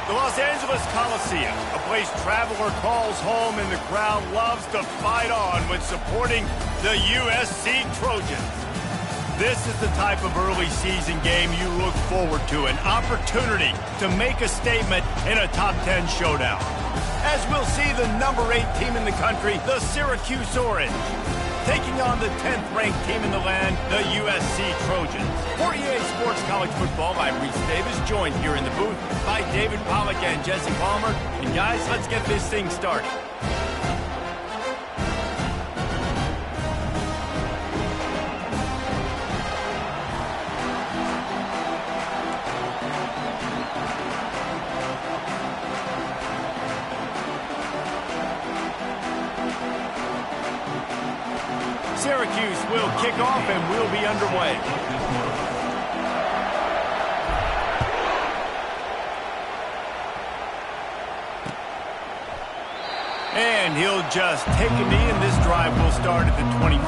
The Los Angeles Coliseum, a place traveler calls home and the crowd loves to fight on when supporting the USC Trojans. This is the type of early season game you look forward to, an opportunity to make a statement in a top 10 showdown. As we'll see the number 8 team in the country, the Syracuse Orange, taking on the 10th-ranked team in the land, the USC Trojans. For EA Sports College Football, I'm Reese Davis, joined here in the booth by David Pollack and Jesse Palmer. And guys, let's get this thing started. Syracuse will kick off and we'll be underway. And he'll just take a knee, and this drive will start at the 25.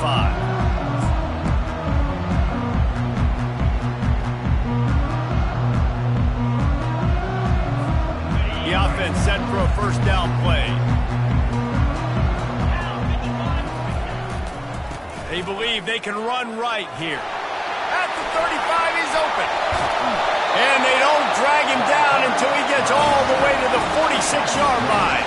The offense set for a first down play. They believe they can run right here. At the 35, he's open. And they don't drag him down until he gets all the way to the 46-yard line.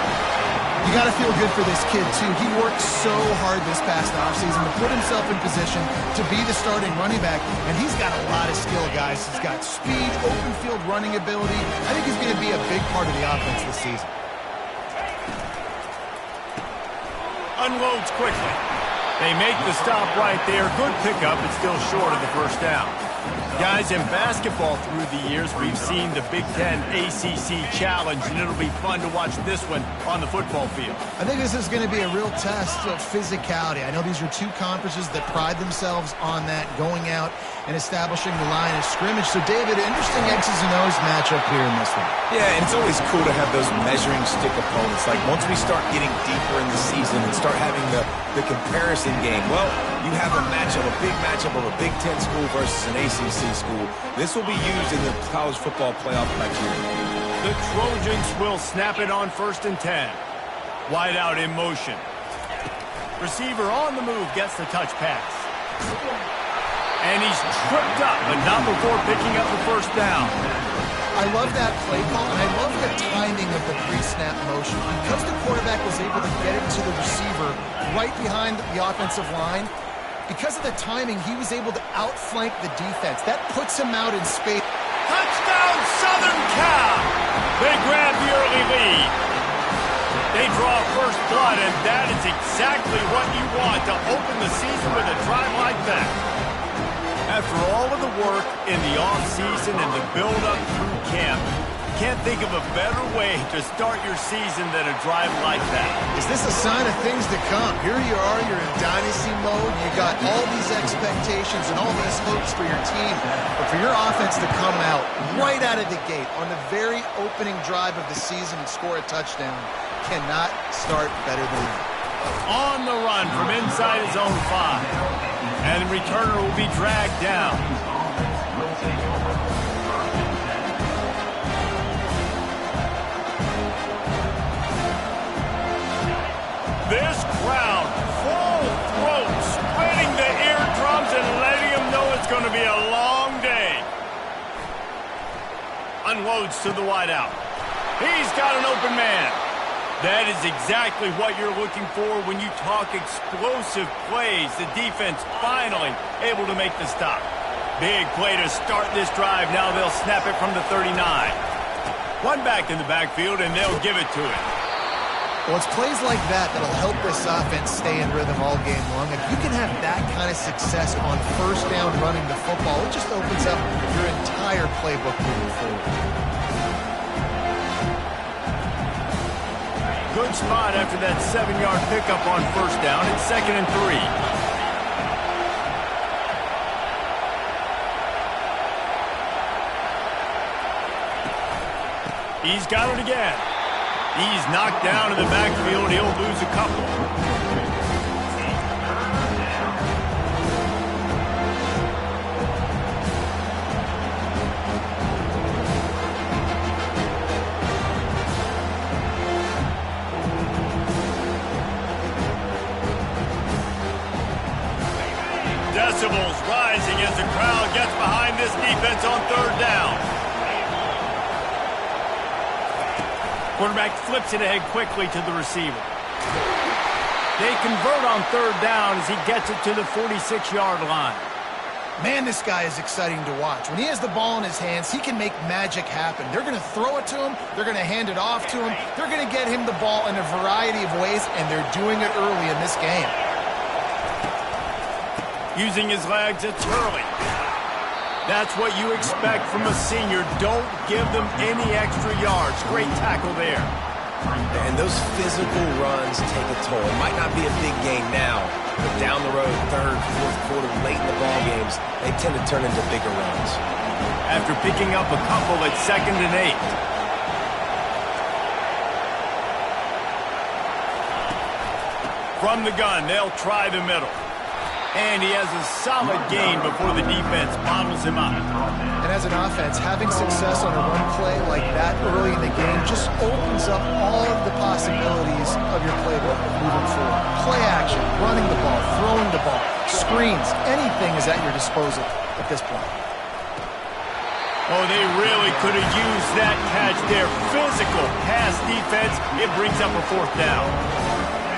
You got to feel good for this kid, too. He worked so hard this past offseason to put himself in position to be the starting running back, and he's got a lot of skill, guys. He's got speed, open field running ability. I think he's going to be a big part of the offense this season. Unloads quickly. They make the stop right there. Good pickup, but still short of the first down. Guys, in basketball through the years, we've seen the Big Ten ACC Challenge, and it'll be fun to watch this one on the football field. I think this is going to be a real test of physicality. I know these are two conferences that pride themselves on that, going out and establishing the line of scrimmage. So, David, interesting X's and O's matchup here in this one. Yeah, and it's always cool to have those measuring stick opponents. Like, once we start getting deeper in the season and start having the comparison game, well, you have a matchup, a big matchup of a Big Ten school versus an ACC school. This will be used in the college football playoff criteria. The Trojans will snap it on 1st and 10. Wide out in motion. Receiver on the move gets the touch pass. And he's tripped up, but not before picking up the first down. I love that play call, and I love the timing of the pre-snap motion. Because the quarterback was able to get it to the receiver right behind the offensive line, because of the timing, he was able to outflank the defense. That puts him out in space. Touchdown, Southern Cal! They grab the early lead. They draw first blood, and that is exactly what you want to open the season with a drive like that. After all of the work in the offseason and the build-up through camp, can't think of a better way to start your season than a drive like that. Is this a sign of things to come? Here you are, you're in dynasty mode. You got all these expectations and all these hopes for your team. But for your offense to come out right out of the gate on the very opening drive of the season and score a touchdown cannot start better than that. On the run from inside his own 5. And the returner will be dragged down. This crowd, full throat, splitting the eardrums and letting them know it's going to be a long day. Unloads to the wideout. He's got an open man. That is exactly what you're looking for when you talk explosive plays. The defense finally able to make the stop. Big play to start this drive. Now they'll snap it from the 39. One back in the backfield, and they'll give it to him. Well, it's plays like that that'll help this offense stay in rhythm all game long. If you can have that kind of success on first down running the football, it just opens up your entire playbook moving forward. Good spot after that 7-yard pickup on first down. It's 2nd and 3. He's got it again. He's knocked down in the backfield. He'll lose a couple. rising as the crowd gets behind this defense on third down. Quarterback flips it ahead quickly to the receiver. They convert on third down as he gets it to the 46-yard line. Man, this guy is exciting to watch. When he has the ball in his hands, he can make magic happen. They're going to throw it to him. They're going to hand it off to him. They're going to get him the ball in a variety of ways, and they're doing it early in this game. Using his legs, it's Hurley. That's what you expect from a senior. Don't give them any extra yards. Great tackle there. And those physical runs take a toll. It might not be a big game now, but down the road, third, fourth quarter, late in the ball games, they tend to turn into bigger runs. After picking up a couple at 2nd and 8. From the gun, they'll try the middle. And he has a solid gain before the defense bottles him up. And as an offense, having success on a run play like that early in the game just opens up all of the possibilities of your playbook moving forward. Play action, running the ball, throwing the ball, screens, anything is at your disposal at this point. Oh, they really could have used that catch there. Physical pass defense. It brings up a 4th down.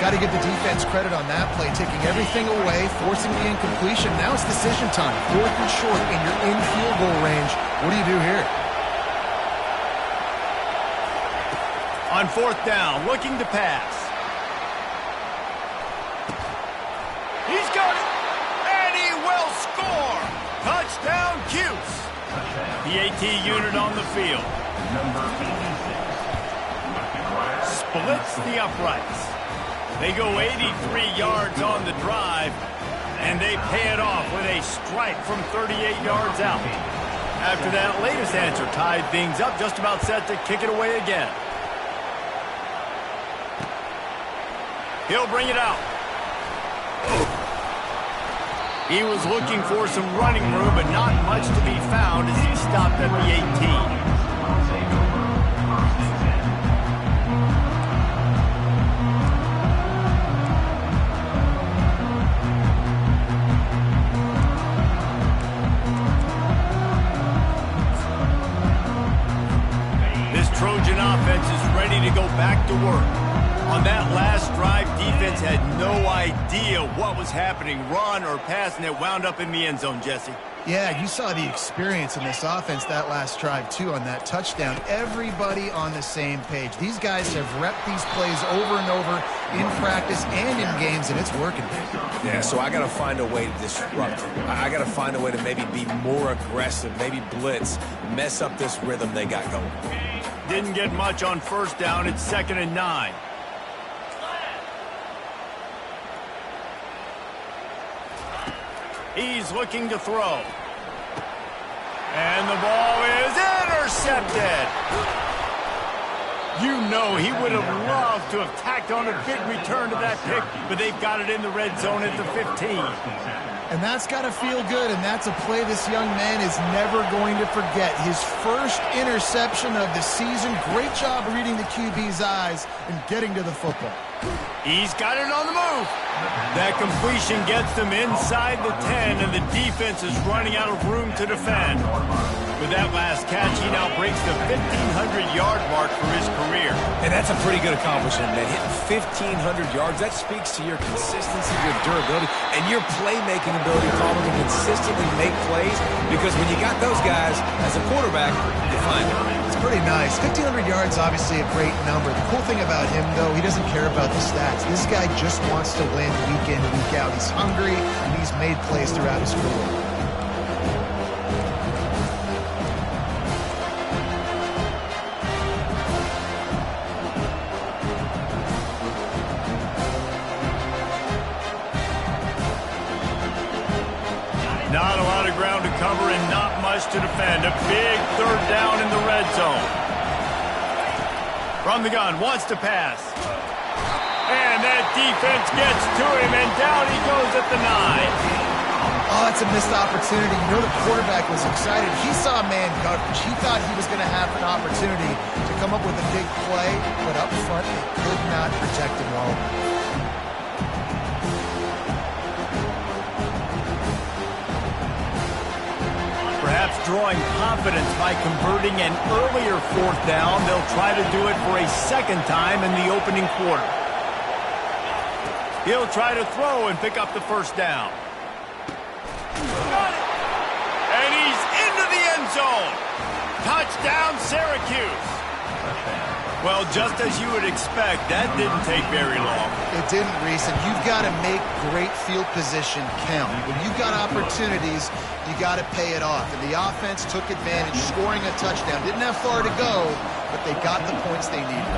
Got to give the defense credit on that play, taking everything away, forcing the incompletion. Now it's decision time. 4th and short, and you're in field goal range. What do you do here? On 4th down, looking to pass. He's got it, and he will score. Touchdown, Cuse. The AT unit on the field. Splits the uprights. They go 83 yards on the drive, and they pay it off with a strike from 38 yards out. After that latest answer tied things up, just about set to kick it away again. He'll bring it out. He was looking for some running room, but not much to be found as he stopped at the 18. Trojan offense is ready to go back to work. On that last drive, defense had no idea what was happening, run or pass, and it wound up in the end zone, Jesse. Yeah, you saw the experience in this offense that last drive, too, on that touchdown. Everybody on the same page. These guys have repped these plays over and over in practice and in games, and it's working. Yeah, so I got to find a way to disrupt it. I got to find a way to maybe be more aggressive, maybe blitz, mess up this rhythm they got going. Didn't get much on 1st down. It's 2nd and 9. He's looking to throw. And the ball is intercepted. You know he would have loved to have tacked on a big return to that pick, but they've got it in the red zone at the 15. And that's got to feel good, and that's a play this young man is never going to forget. His first interception of the season. Great job reading the QB's eyes and getting to the football. He's got it on the move. That completion gets them inside the 10, and the defense is running out of room to defend. With that last catch, he now breaks the 1,500-yard mark for his career. And that's a pretty good accomplishment, man. Hitting 1,500 yards, that speaks to your consistency, your durability, and your playmaking ability, Colin, to consistently make plays. Because when you got those guys, as a quarterback, you find them. It's pretty nice. 1,500 yards, obviously a great number. The cool thing about him, though, he doesn't care about the stats. This guy just wants to win week in, week out. He's hungry, and he's made plays throughout his career. Not a lot of ground to cover and not much to defend. A big 3rd down in the red zone. From the gun, wants to pass. And that defense gets to him, and down he goes at the 9. Oh, that's a missed opportunity. You know the quarterback was excited. He saw man coverage. He thought he was going to have an opportunity to come up with a big play, but up front, they could not protect him well. drawing confidence by converting an earlier fourth down. They'll try to do it for a second time in the opening quarter. He'll try to throw and pick up the first down. And he's into the end zone. Touchdown, Syracuse. Well, just as you would expect, that didn't take very long. It didn't, Reese, and you've got to make great field position count. When you've got opportunities, you got to pay it off. And the offense took advantage, scoring a touchdown. Didn't have far to go, but they got the points they needed.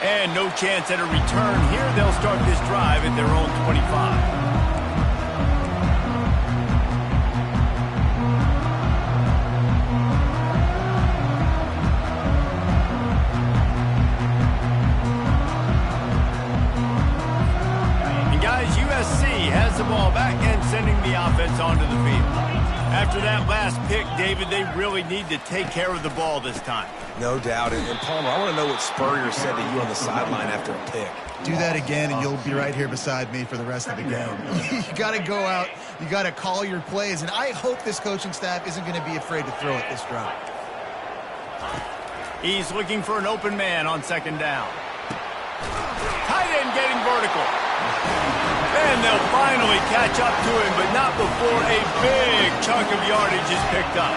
And no chance at a return here. They'll start this drive at their own 25. Has the ball back and sending the offense onto the field. After that last pick, David, they really need to take care of the ball this time. No doubt. And Palmer, I want to know what Spurrier said to you on the sideline after a pick. Do that again, and you'll be right here beside me for the rest of the game. You got to go out. You got to call your plays, and I hope this coaching staff isn't going to be afraid to throw it this drive. He's looking for an open man on second down. Tight end getting vertical. And they'll finally catch up to him, but not before a big chunk of yardage is picked up.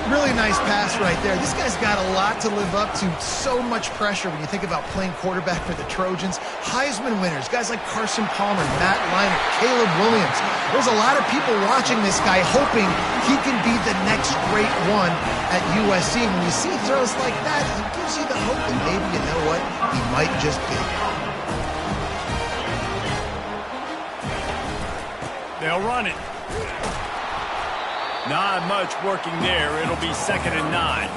Really nice pass right there. This guy's got a lot to live up to. So much pressure when you think about playing quarterback for the Trojans. Heisman winners, guys like Carson Palmer, Matt Leinart, Caleb Williams. There's a lot of people watching this guy hoping he can be the next great one at USC. When you see throws like that, it gives you the hope that maybe, you know what, he might just be. They'll run it. Not much working there. It'll be 2nd and 9.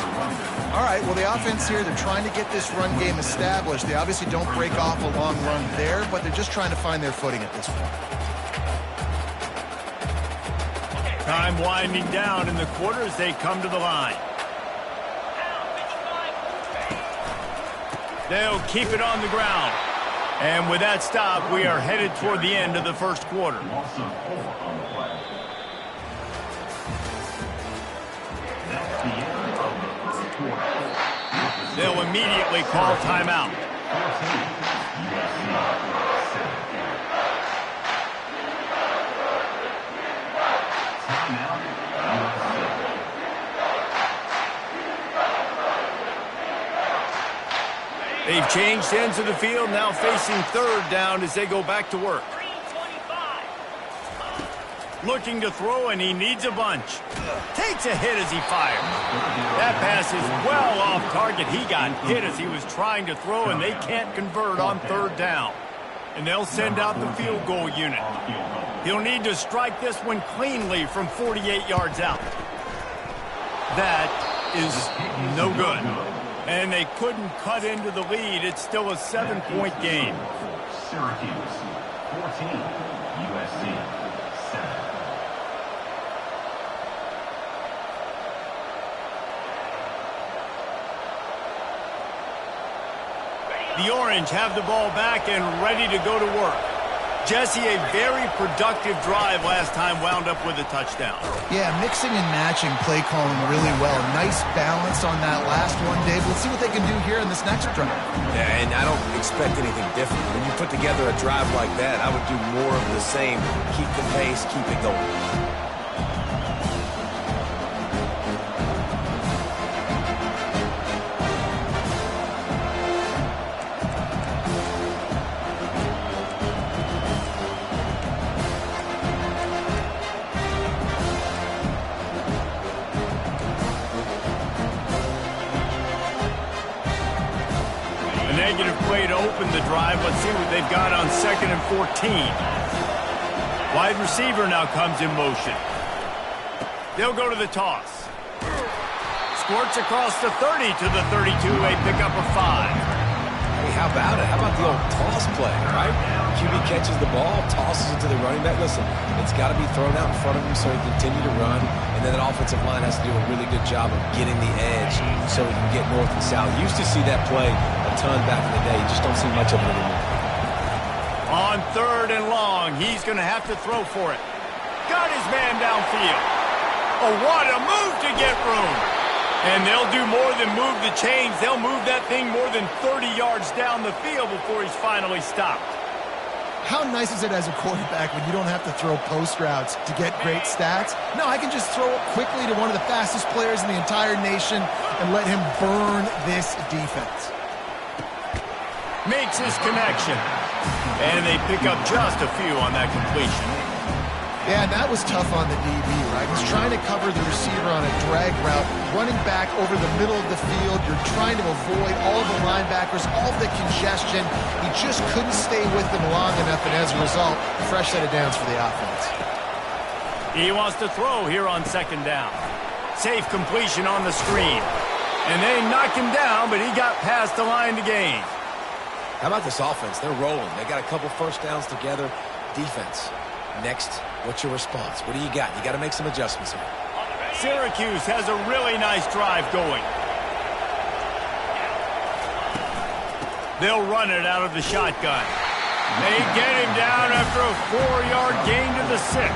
All right, well, the offense here, they're trying to get this run game established. They obviously don't break off a long run there, but they're just trying to find their footing at this point. Time winding down in the quarter as they come to the line. They'll keep it on the ground. And with that stop, we are headed toward the end of the first quarter. They'll immediately call timeout. They've changed ends of the field, now facing third down as they go back to work. Looking to throw, and he needs a bunch. Takes a hit as he fires. That pass is well off target. He got hit as he was trying to throw, and they can't convert on third down. And they'll send out the field goal unit. He'll need to strike this one cleanly from 48 yards out. That is no good. And they couldn't cut into the lead. It's still a 7-point game. Syracuse, 14, USC, 7. The Orange have the ball back and ready to go to work. Jesse, a very productive drive last time, wound up with a touchdown. Yeah, mixing and matching play calling really well. Nice balance on that last one, Dave. Let's see what they can do here in this next drive. Yeah, and I don't expect anything different. When you put together a drive like that, I would do more of the same. Keep the pace, keep it going. Negative play to open the drive. Let's see what they've got on 2nd and 14. Wide receiver now comes in motion. They'll go to the toss. Squirts across the 30 to the 32. They pick up a 5. Hey, how about it? How about the old toss play, right? QB catches the ball, tosses it to the running back. Listen, it's got to be thrown out in front of him so he can continue to run. And then that offensive line has to do a really good job of getting the edge so he can get north and south. Used to see that play a ton back in the day. You just don't see much of it anymore. On on 3rd and long. He's going to have to throw for it. Got his man downfield. Oh, what a move to get room. And they'll do more than move the chains. They'll move that thing more than 30 yards down the field before he's finally stopped. How nice is it as a quarterback when you don't have to throw post routes to get great stats? No, I can just throw it quickly to one of the fastest players in the entire nation and let him burn this defense. Makes his connection. And they pick up just a few on that completion. Yeah, that was tough on the DB, right? He's trying to cover the receiver on a drag route, running back over the middle of the field. You're trying to avoid all the linebackers, all the congestion. He just couldn't stay with them long enough, and as a result, fresh set of downs for the offense. He wants to throw here on 2nd down. Safe completion on the screen. And they knock him down, but he got past the line to gain. How about this offense? They're rolling. They got a couple first downs together. Defense. Next, what's your response? What do you got? You got to make some adjustments here. Syracuse has a really nice drive going. They'll run it out of the shotgun. They get him down after a 4-yard gain to the 6.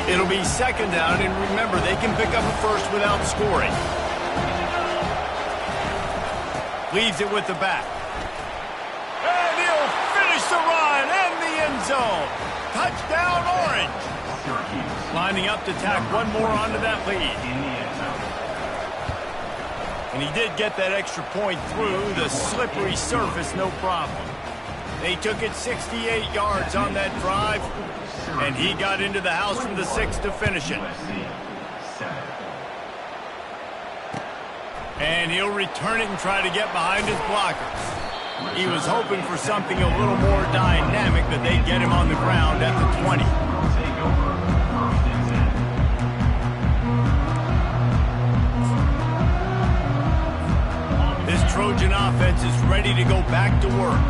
It'll be 2nd down, and remember, they can pick up a first without scoring. Leaves it with the back. And he'll finish the run and the end zone. Touchdown, Orange. Lining up to tack one more onto that lead. And he did get that extra point through the slippery surface, no problem. They took it 68 yards on that drive. And he got into the house from the 6 to finish it. And he'll return it and try to get behind his blockers. He was hoping for something a little more dynamic, but they get him on the ground at the 20. This Trojan offense is ready to go back to work.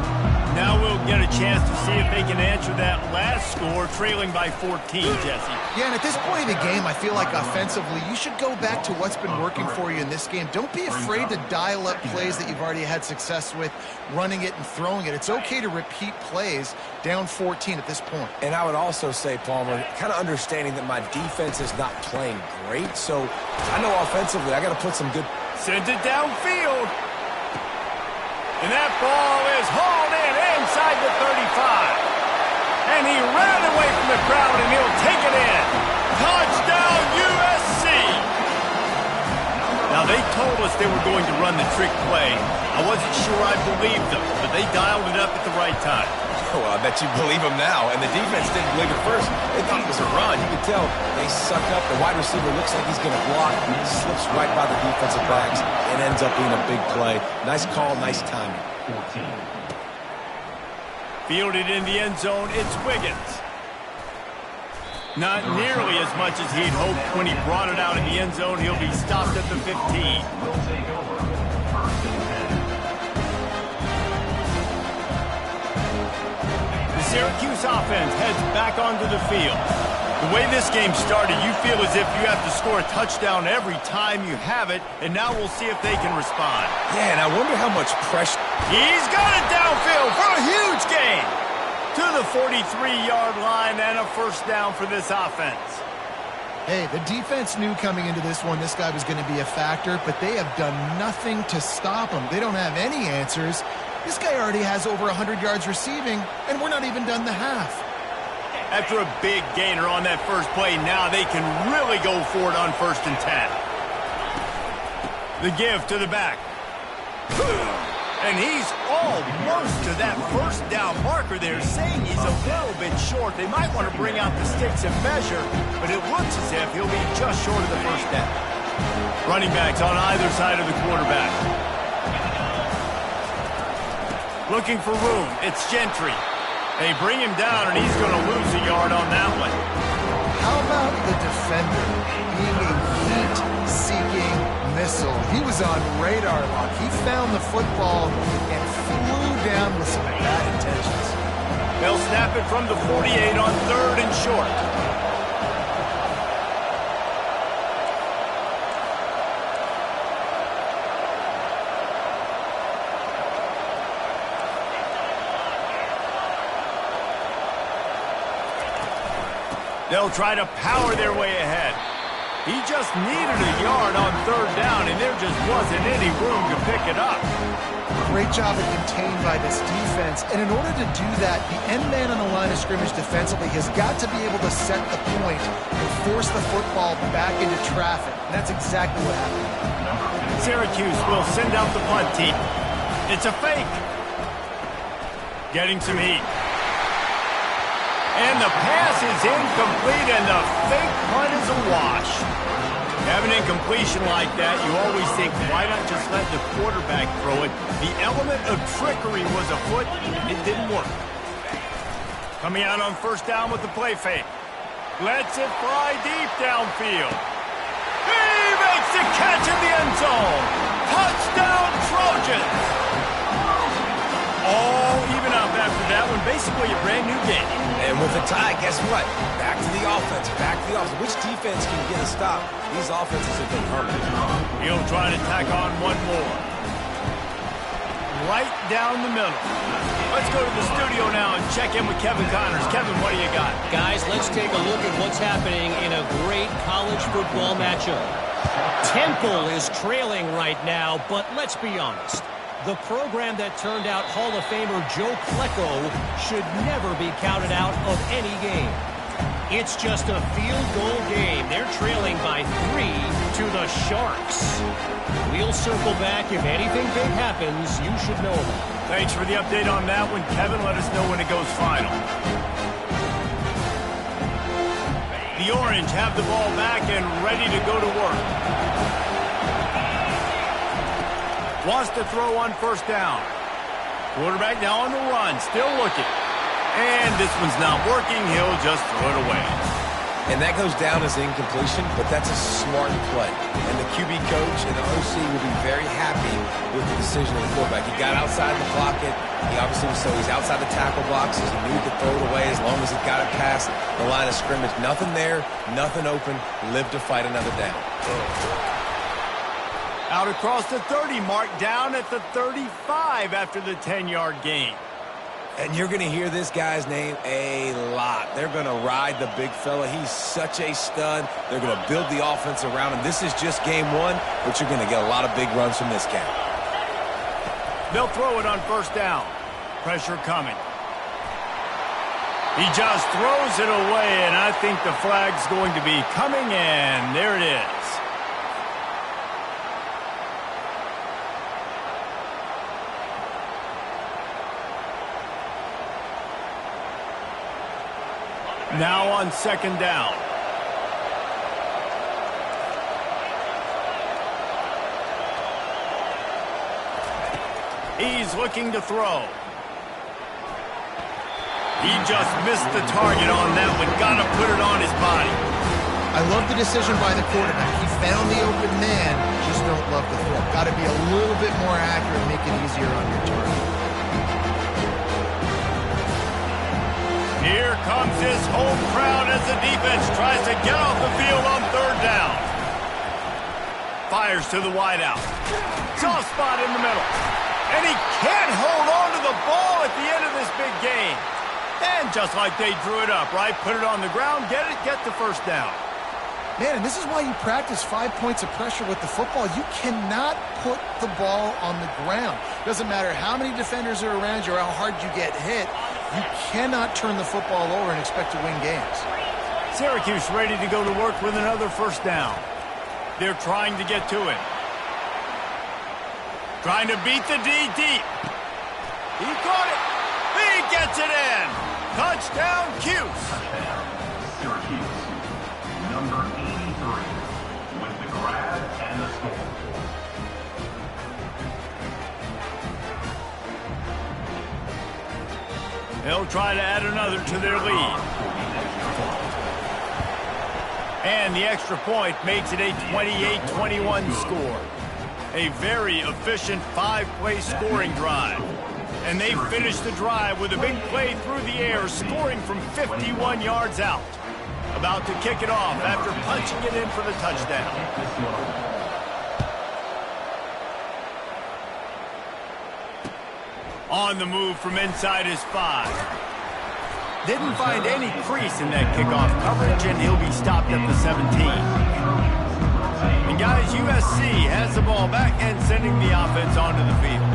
Now we'll get a chance to see if they can answer that last score, trailing by 14, Jesse. Yeah, and at this point in the game, I feel like offensively, you should go back to what's been working for you in this game. Don't be afraid to dial up plays that you've already had success with, running it and throwing it. It's okay to repeat plays down 14 at this point. And I would also say, Palmer, kind of understanding that my defense is not playing great, so I know offensively I got to put some good... Sends it downfield. And that ball is hauled in inside the 35. And he ran away from the crowd, and he'll take it in. Touchdown, USC! Now, they told us they were going to run the trick play. I wasn't sure I believed them, but they dialed it up at the right time. Well, I bet you believe them now. And the defense didn't believe it first. They thought it was a run. You could tell they suck up. The wide receiver looks like he's going to block. He slips right by the defensive backs and ends up being a big play. Nice call, nice timing. 14. Fielded in the end zone, it's Wiggins. Not nearly as much as he'd hoped when he brought it out in the end zone. He'll be stopped at the 15. Will take over. 1st and 10. The Syracuse offense heads back onto the field. The way this game started, you feel as if you have to score a touchdown every time you have it, and now we'll see if they can respond. Yeah, and I wonder how much pressure... He's got it downfield for a huge gain to the 43-yard line and a first down for this offense. Hey, the defense knew coming into this one this guy was going to be a factor, but they have done nothing to stop him. They don't have any answers. This guy already has over 100 yards receiving, and we're not even done the half. After a big gainer on that first play, now they can really go for it on 1st and 10. The give to the back. And he's almost to that first down marker there, saying he's a little bit short. They might want to bring out the sticks and measure, but it looks as if he'll be just short of the first down. Running backs on either side of the quarterback. Looking for room, it's Gentry. They bring him down, and he's going to lose a yard on that one. How about the defender being a heat-seeking missile? He was on radar lock. He found the football and flew down with some bad intentions. They'll snap it from the 48 on 3rd and short. They'll try to power their way ahead. He just needed a yard on 3rd down, and there just wasn't any room to pick it up. Great job of contained by this defense. And in order to do that, the end man on the line of scrimmage defensively has got to be able to set the point and force the football back into traffic. And that's exactly what happened. Syracuse will send out the punt team. It's a fake. Getting some heat. And the pass is incomplete, and the fake punt is a wash. Have an incompletion like that, you always think, why not just let the quarterback throw it? The element of trickery was afoot. It didn't work. Coming out on 1st down with the play fake. Lets it fly deep downfield. He makes the catch in the end zone. Touchdown, Trojans. All even up after that one. Basically a brand new game. And with a tie, guess what? Back to the offense. Back to the offense. Which defense can get a stop? These offenses have been permanent. He'll try to tack on one more. Right down the middle. Let's go to the studio now and check in with Kevin Connors. Kevin, what do you got? Guys, let's take a look at what's happening in a great college football matchup. Temple is trailing right now, but let's be honest. The program that turned out Hall of Famer Joe Klecko should never be counted out of any game. It's just a field goal game. They're trailing by 3 to the Sharks. We'll circle back. If anything big happens, you should know about it. Thanks for the update on that one, Kevin. Let us know when it goes final. The Orange have the ball back and ready to go to work. Wants to throw on 1st down. Quarterback now on the run, still looking. And this one's not working. He'll just throw it away. And that goes down as incompletion, but that's a smart play. And the QB coach and the OC will be very happy with the decision of the quarterback. He got outside the pocket. He obviously was so he's outside the tackle boxes. He knew to throw it away as long as he got it past the line of scrimmage. Nothing there, nothing open. Live to fight another down. Out across the 30, marked down at the 35 after the 10-yard gain. And you're going to hear this guy's name a lot. They're going to ride the big fella. He's such a stud. They're going to build the offense around him. This is just game 1, but you're going to get a lot of big runs from this guy. They'll throw it on 1st down. Pressure coming. He just throws it away, and I think the flag's going to be coming, and there it is. Now on 2nd down. He's looking to throw. He just missed the target on that one. Got to put it on his body. I love the decision by the quarterback. He found the open man, just don't love the throw. Got to be a little bit more accurate, make it easier on your target. Here comes his home crowd as the defense tries to get off the field on 3rd down. Fires to the wideout. Soft spot in the middle. And he can't hold on to the ball at the end of this big game. And just like they drew it up, right? Put it on the ground, get the 1st down. Man, and this is why you practice 5 points of pressure with the football. You cannot put the ball on the ground. Doesn't matter how many defenders are around you or how hard you get hit. You cannot turn the football over and expect to win games. Syracuse ready to go to work with another 1st down. They're trying to get to it. Trying to beat the D deep. He caught it. He gets it in. Touchdown, Cuse. Syracuse, number 83, with the grab and the score. They'll try to add another to their lead. And the extra point makes it a 28-21 score. A very efficient 5-play scoring drive. And they finish the drive with a big play through the air, scoring from 51 yards out. About to kick it off after punching it in for the touchdown. On the move from inside his 5. Didn't find any crease in that kickoff coverage, and he'll be stopped at the 17. And guys, USC has the ball back and sending the offense onto the field.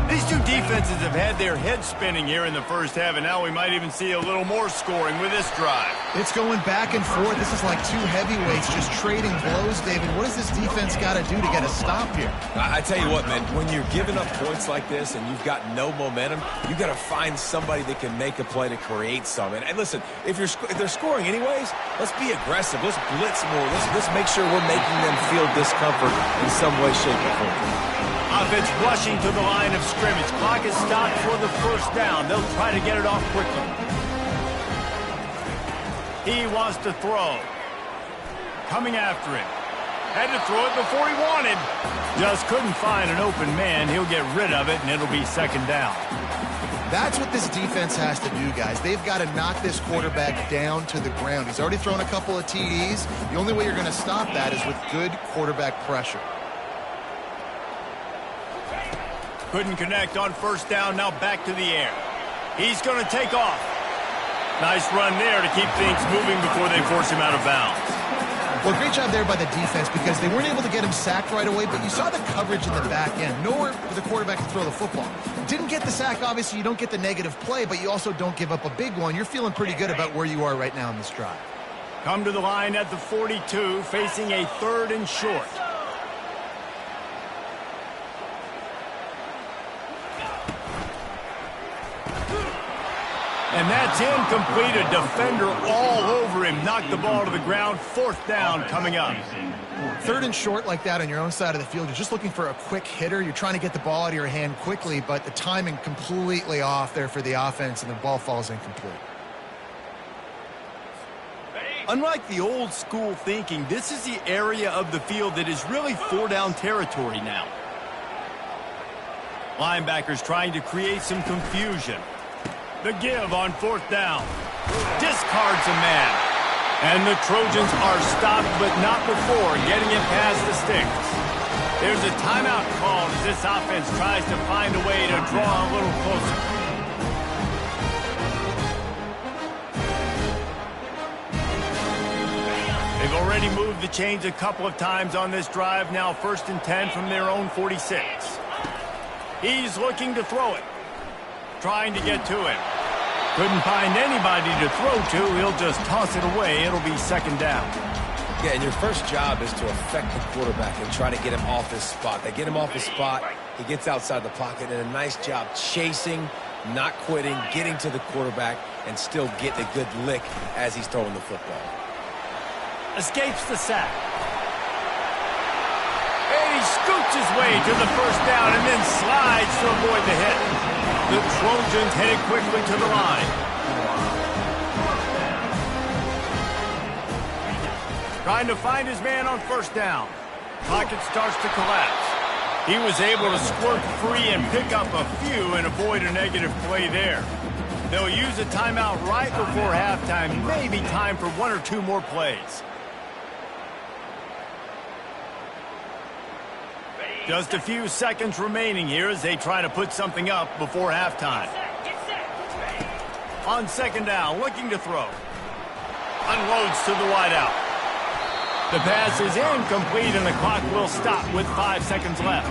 These two defenses have had their heads spinning here in the first half, and now we might even see a little more scoring with this drive. It's going back and forth. This is like two heavyweights just trading blows, David. What does this defense got to do to get a stop here? I tell you what, man, when you're giving up points like this and you've got no momentum, you got to find somebody that can make a play to create some. And listen, if they're scoring anyways, let's be aggressive. Let's blitz more. Let's make sure we're making them feel discomfort in some way, shape, or form. Offense rushing to the line of scrimmage. Clock is stopped for the first down. They'll try to get it off quickly. He wants to throw. Coming after him. Had to throw it before he wanted. Just couldn't find an open man. He'll get rid of it, and it'll be second down. That's what this defense has to do, guys. They've got to knock this quarterback down to the ground. He's already thrown a couple of TDs. The only way you're going to stop that is with good quarterback pressure. Couldn't connect on first down. Now back to the air. He's going to take off. Nice run there to keep things moving before they force him out of bounds. Well, great job there by the defense because they weren't able to get him sacked right away, but you saw the coverage in the back end. Nowhere for the quarterback to throw the football. Didn't get the sack, obviously. You don't get the negative play, but you also don't give up a big one. You're feeling pretty good about where you are right now in this drive. Come to the line at the 42, facing a 3rd and short. And that's incomplete. A defender all over him. Knocked the ball to the ground. 4th down coming up. 3rd and short like that on your own side of the field. You're just looking for a quick hitter. You're trying to get the ball out of your hand quickly, but the timing completely off there for the offense, and the ball falls incomplete. Unlike the old school thinking, this is the area of the field that is really 4-down territory now. Linebackers trying to create some confusion. The give on 4th down. Discards a man. And the Trojans are stopped, but not before getting it past the sticks. There's a timeout called as this offense tries to find a way to draw a little closer. They've already moved the chains a couple of times on this drive. Now 1st and 10 from their own 46. He's looking to throw it. Trying to get to him. Couldn't find anybody to throw to. He'll just toss it away. It'll be 2nd down. Yeah, and your first job is to affect the quarterback and try to get him off his spot. They get him off his spot. He gets outside the pocket, and a nice job chasing, not quitting, getting to the quarterback, and still getting a good lick as he's throwing the football. Escapes the sack. And he scoots his way to the 1st down and then slides to avoid the hit. The Trojans headed quickly to the line. Trying to find his man on 1st down. Pocket starts to collapse. He was able to squirt free and pick up a few and avoid a negative play there. They'll use a timeout right before halftime. Maybe time for 1 or 2 more plays. Just a few seconds remaining here as they try to put something up before halftime. On 2nd down, looking to throw. Unloads to the wideout. The pass is incomplete, and the clock will stop with 5 seconds left.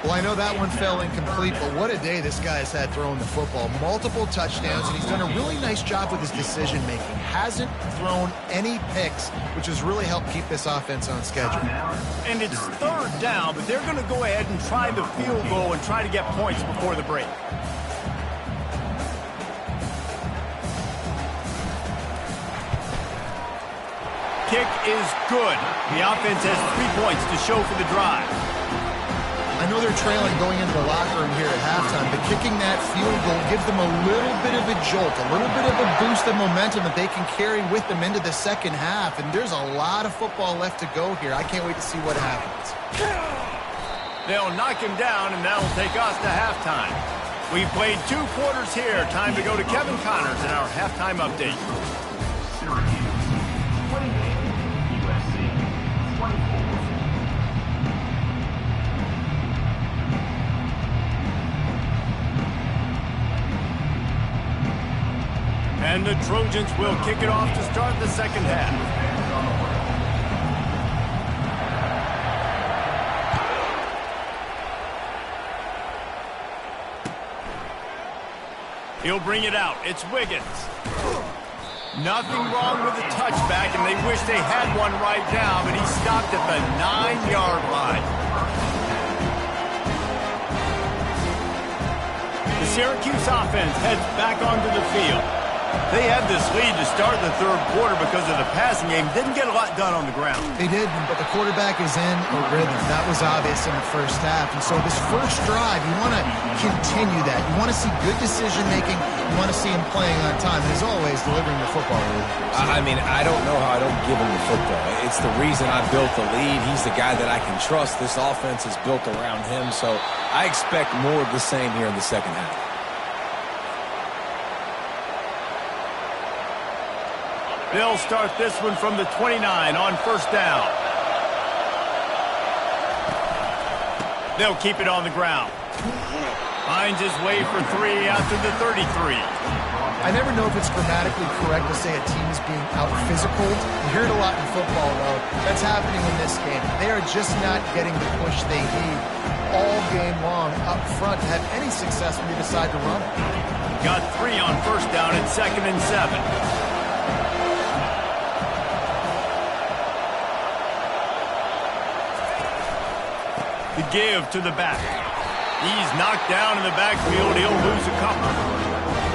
Well, I know that one fell incomplete, but what a day this guy has had throwing the football. Multiple touchdowns, and he's done a really nice job with his decision-making. Hasn't thrown any picks, which has really helped keep this offense on schedule. And it's 3rd down, but they're going to go ahead and try the field goal and try to get points before the break. Kick is good. The offense has 3 points to show for the drive. I know they're trailing going into the locker room here at halftime, but kicking that field goal gives them a little bit of a jolt, a little bit of a boost of momentum that they can carry with them into the 2nd half, and there's a lot of football left to go here. I can't wait to see what happens. They'll knock him down, and that'll take us to halftime. We've played 2 quarters here. Time to go to Kevin Connors in our halftime update. Syracuse 28, USC 24. And the Trojans will kick it off to start the second half. He'll bring it out. It's Wiggins. Nothing wrong with the touchback, and they wish they had one right now, but he stopped at the 9-yard line. The Syracuse offense heads back onto the field. They had this lead to start the third quarter because of the passing game. Didn't get a lot done on the ground. They did, but the quarterback is in a rhythm. That was obvious in the first half. And so this first drive, you want to continue that. You want to see good decision-making. You want to see him playing on time. And as always, delivering the football. I mean, I don't know how I don't give him the football. It's the reason I built the lead. He's the guy that I can trust. This offense is built around him. So I expect more of the same here in the second half. They'll start this one from the 29 on first down. They'll keep it on the ground. Finds his way for 3 out to the 33. I never know if it's grammatically correct to say a team is being out-physical. You hear it a lot in football, though. That's happening in this game. They are just not getting the push they need all game long up front to have any success when they decide to run it. Got 3 on first down and 2nd and 7. The give to the back. He's knocked down in the backfield. He'll lose a couple.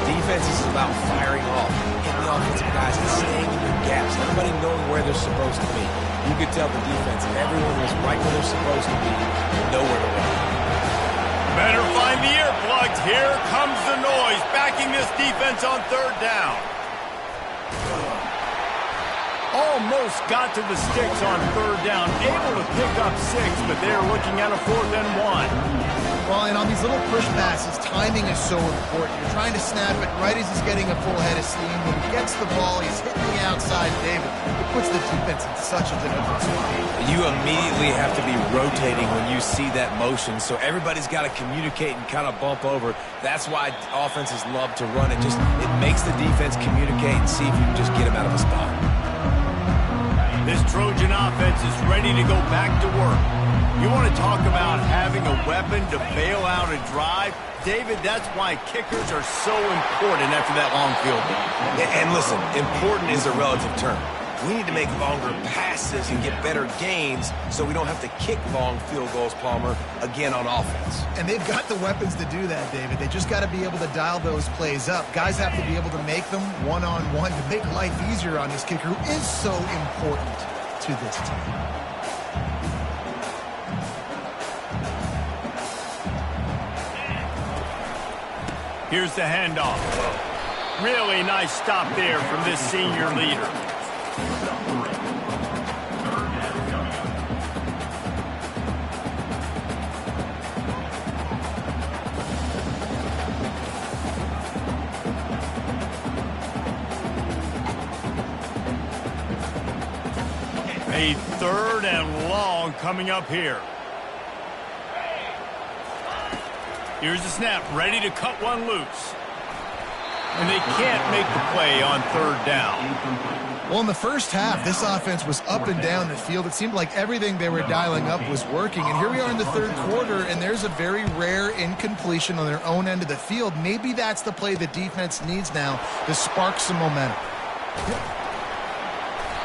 Defense is about firing off, hitting the offensive guys and staying in their gaps, everybody knowing where they're supposed to be. You could tell the defense, if everyone was right where they're supposed to be, nowhere to run. Better find the earplugs. Here comes the noise, backing this defense on third down. Almost got to the sticks on third down, able to pick up 6, but they're looking at a 4th and 1. Well, and on these little push passes, timing is so important. You're trying to snap it right as he's getting a full head of steam. When he gets the ball, he's hitting the outside, David. It puts the defense in such a difficult spot. You immediately have to be rotating when you see that motion, so everybody's got to communicate and kind of bump over. That's why offenses love to run it. It makes the defense communicate and see if you can just get him out of a spot. This Trojan offense is ready to go back to work. You want to talk about having a weapon to bail out a drive? David, that's why kickers are so important after that long field goal. And listen, important is a relative term. We need to make longer passes and get better gains so we don't have to kick long field goals, Palmer, again on offense. And they've got the weapons to do that, David. They just got to be able to dial those plays up. Guys have to be able to make them one-on-one to make life easier on this kicker, who is so important to this team. Here's the handoff. Really nice stop there from this senior leader. A 3rd and long coming up here. Here's the snap, ready to cut one loose. And they can't make the play on third down. Well, in the first half, this offense was up and down the field. It seemed like everything they were dialing up was working. And here we are in the third quarter, and there's a very rare incompletion on their own end of the field. Maybe that's the play the defense needs now to spark some momentum.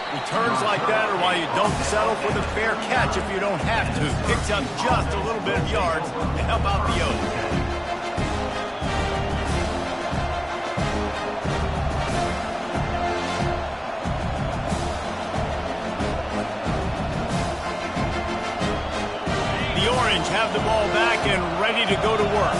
Returns like that are why you don't settle for the fair catch if you don't have to. Picks up just a little bit of yards to help out the O's. The Orange have the ball back and ready to go to work.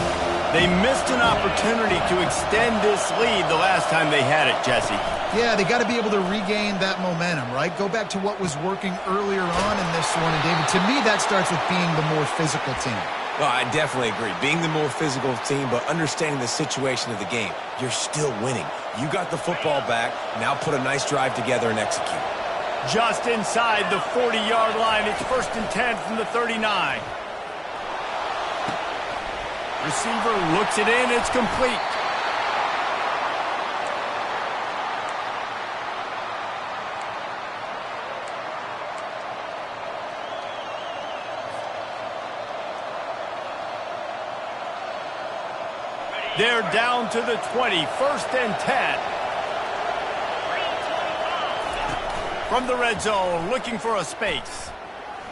They missed an opportunity to extend this lead the last time they had it, Jesse. Yeah, they got to be able to regain that momentum, right? Go back to what was working earlier on in this one. And, David, to me, that starts with being the more physical team. Well, I definitely agree. Being the more physical team, but understanding the situation of the game, you're still winning. You got the football back. Now put a nice drive together and execute. Just inside the 40-yard line. It's 1st and 10 from the 39. Receiver looks it in. It's complete. They're down to the 20, 1st and 10. From the red zone, looking for a space.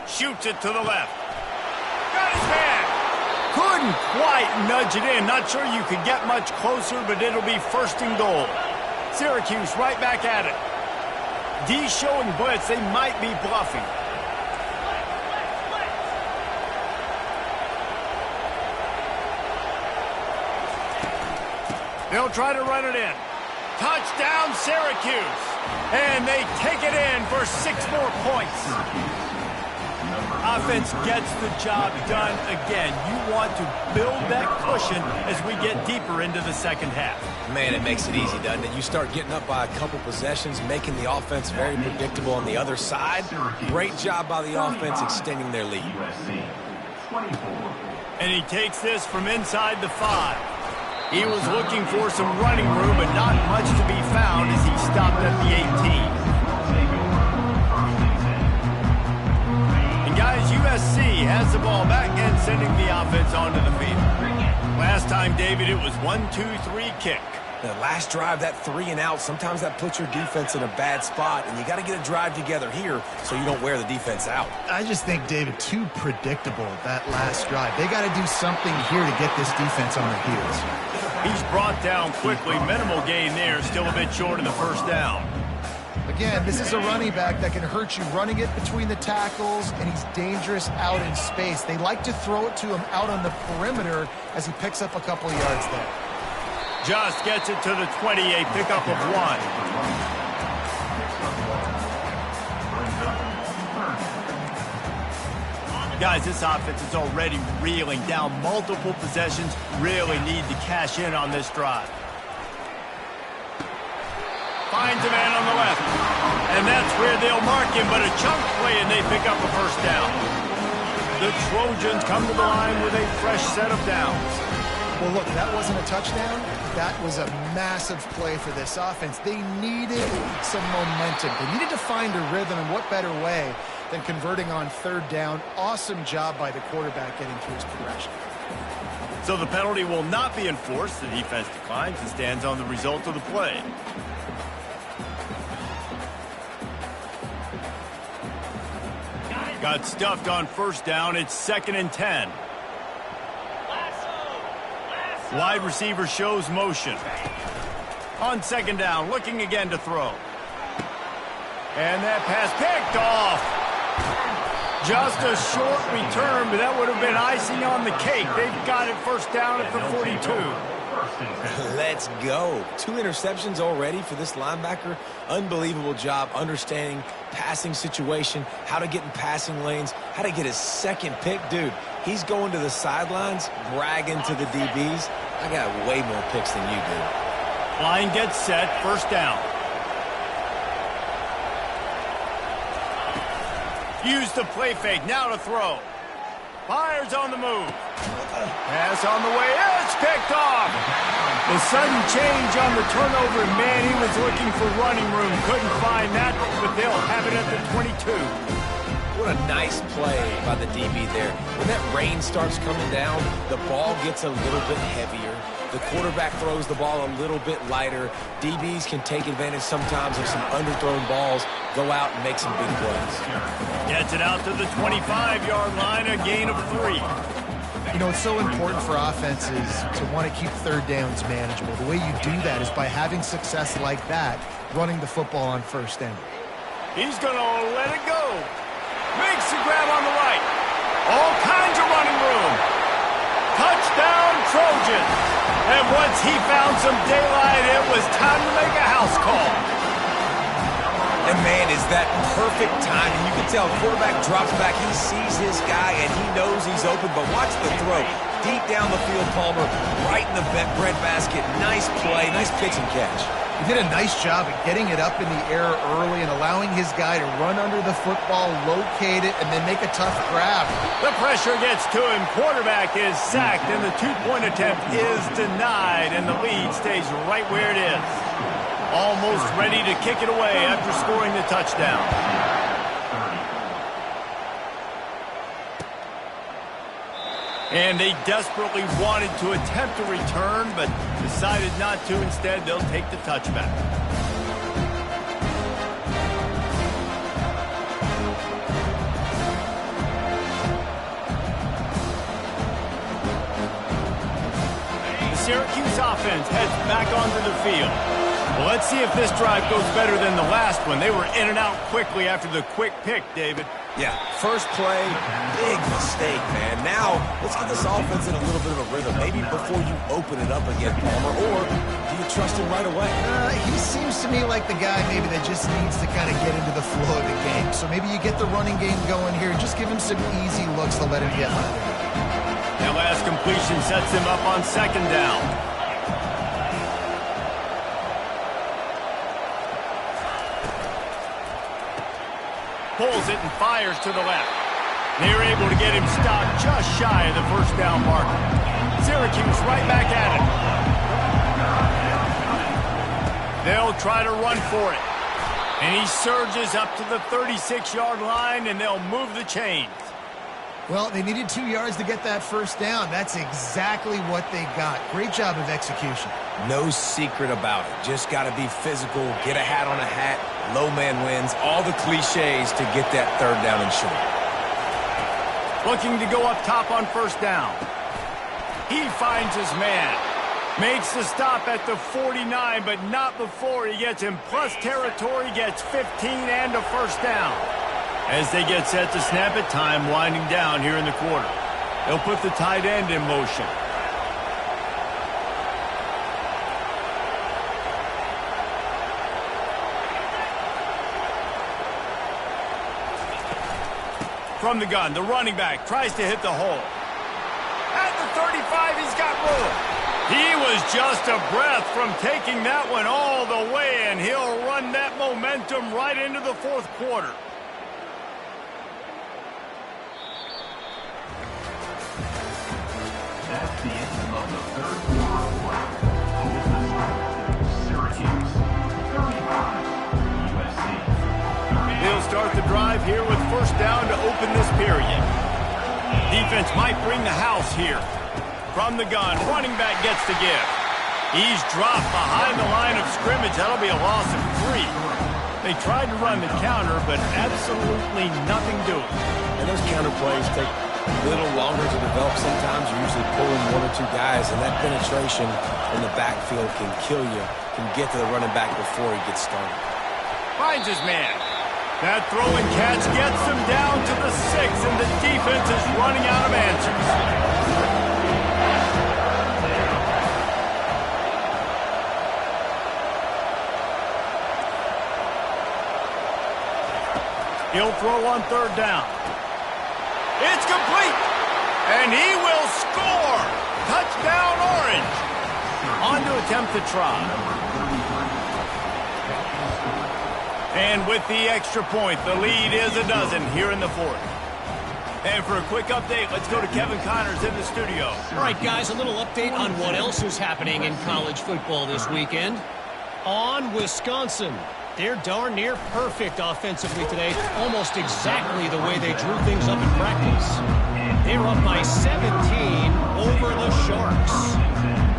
Shoots it to the left. Got his hand. Couldn't quite nudge it in. Not sure you could get much closer, but it'll be 1st and goal. Syracuse right back at it. D showing blitz. They might be bluffing. They'll try to run it in. Touchdown, Syracuse. And they take it in for 6 more points. Offense gets the job done again. You want to build that cushion as we get deeper into the second half. Man, it makes it easy, doesn't it? You start getting up by a couple possessions, making the offense very predictable on the other side. Great job by the offense extending their lead. And he takes this from inside the 5. He was looking for some running room, but not much to be found as he stopped at the 18. And guys, USC has the ball back and sending the offense onto the field. Last time, David, it was 1-2-3 kick. The last drive, that 3 and out, sometimes that puts your defense in a bad spot, and you got to get a drive together here so you don't wear the defense out. I just think, David, too predictable that last drive. They got to do something here to get this defense on their heels. He's brought down quickly. Minimal gain there. Still a bit short of the 1st down. Again, this is a running back that can hurt you running it between the tackles, and he's dangerous out in space. They like to throw it to him out on the perimeter as he picks up a couple of yards there. Just gets it to the 20, a pickup of 1. Guys, this offense is already reeling down multiple possessions. Really need to cash in on this drive. Finds a man on the left. And that's where they'll mark him, but a chunk play, and they pick up a 1st down. The Trojans come to the line with a fresh set of downs. Well, look, that wasn't a touchdown. That was a massive play for this offense. They needed some momentum. They needed to find a rhythm, and what better way than converting on 3rd down. Awesome job by the quarterback getting through his progression. So the penalty will not be enforced. The defense declines and stands on the result of the play. Got stuffed on 1st down. It's 2nd and 10. Wide receiver shows motion. On 2nd down, looking again to throw. And that pass picked off. Just a short return, but that would have been icing on the cake. They've got it 1st down at the 42. Let's go. 2 interceptions already for this linebacker. Unbelievable job understanding passing situation, how to get in passing lanes, how to get his 2nd pick. Dude, he's going to the sidelines, bragging to the DBs. I got way more picks than you do. Line gets set, 1st down. Use the play fake, now to throw. Fires on the move. Pass on the way, it's picked off. The sudden change on the turnover, man, he was looking for running room. Couldn't find that, but they'll have it at the 22. What a nice play by the DB there. When that rain starts coming down, the ball gets a little bit heavier. The quarterback throws the ball a little bit lighter. DBs can take advantage sometimes of some underthrown balls, go out and make some big plays. Gets it out to the 25-yard line, a gain of 3. You know, it's so important for offenses to want to keep 3rd downs manageable. The way you do that is by having success like that, running the football on 1st down. He's going to let it go. Makes the grab on the right. All kinds of running room. Touchdown, Trojans. And once he found some daylight, it was time to make a house call. And, man, is that perfect timing. You can tell quarterback drops back. He sees his guy, and he knows he's open. But watch the throw. Deep down the field, Palmer, right in the breadbasket. Nice play, nice pitch and catch. He did a nice job of getting it up in the air early and allowing his guy to run under the football, locate it, and then make a tough grab. The pressure gets to him. Quarterback is sacked, and the two-point attempt is denied, and the lead stays right where it is. Almost ready to kick it away after scoring the touchdown. And they desperately wanted to attempt a return, but decided not to. Instead, they'll take the touchback. The Syracuse offense heads back onto the field. Well, let's see if this drive goes better than the last one. They were in and out quickly after the quick pick, David. Yeah, first play, big mistake, man. Now, let's get this offense in a little bit of a rhythm. Maybe before you open it up again, Palmer, or do you trust him right away? He seems to me like the guy maybe that just needs to kind of get into the flow of the game. So maybe you get the running game going here and just give him some easy looks to let him get louder. That last completion sets him up on second down. Pulls it and fires to the left. They're able to get him stopped just shy of the first down marker. Syracuse right back at it. They'll try to run for it. And he surges up to the 36-yard line, and they'll move the chains. Well, they needed 2 yards to get that first down. That's exactly what they got. Great job of execution. No secret about it. Just got to be physical, get a hat on a hat, low man wins, all the cliches to get that third down and short. Looking to go up top on first down. He finds his man. Makes the stop at the 49, but not before he gets him. Plus territory, gets 15 and a first down. As they get set to snap it, time winding down here in the quarter. They'll put the tight end in motion. From the gun, the running back tries to hit the hole. At the 35, he's got room. He was just a breath from taking that one all the way, and he'll run that momentum right into the fourth quarter. That's the end of the third quarter of play. Syracuse 35, USC. They'll start the drive here with first down to open this period. Defense might bring the house here. From the gun, running back gets the give. He's dropped behind the line of scrimmage. That'll be a loss of 3. They tried to run the counter, but absolutely nothing doing. And those counter plays take a little longer to develop. Sometimes you're usually pulling 1 or 2 guys, and that penetration in the backfield can kill you, can get to the running back before he gets started. Finds his man. That throw and catch gets them down to the 6, and the defense is running out of answers. He'll throw on third down. It's complete, and he will score. Touchdown, Orange. On to attempt the try. And with the extra point, the lead is a dozen here in the fourth. And for a quick update, let's go to Kevin Connors in the studio. All right, guys, a little update on what else is happening in college football this weekend. On Wisconsin. They're darn near perfect offensively today, almost exactly the way they drew things up in practice. They're up by 17 over the Sharks.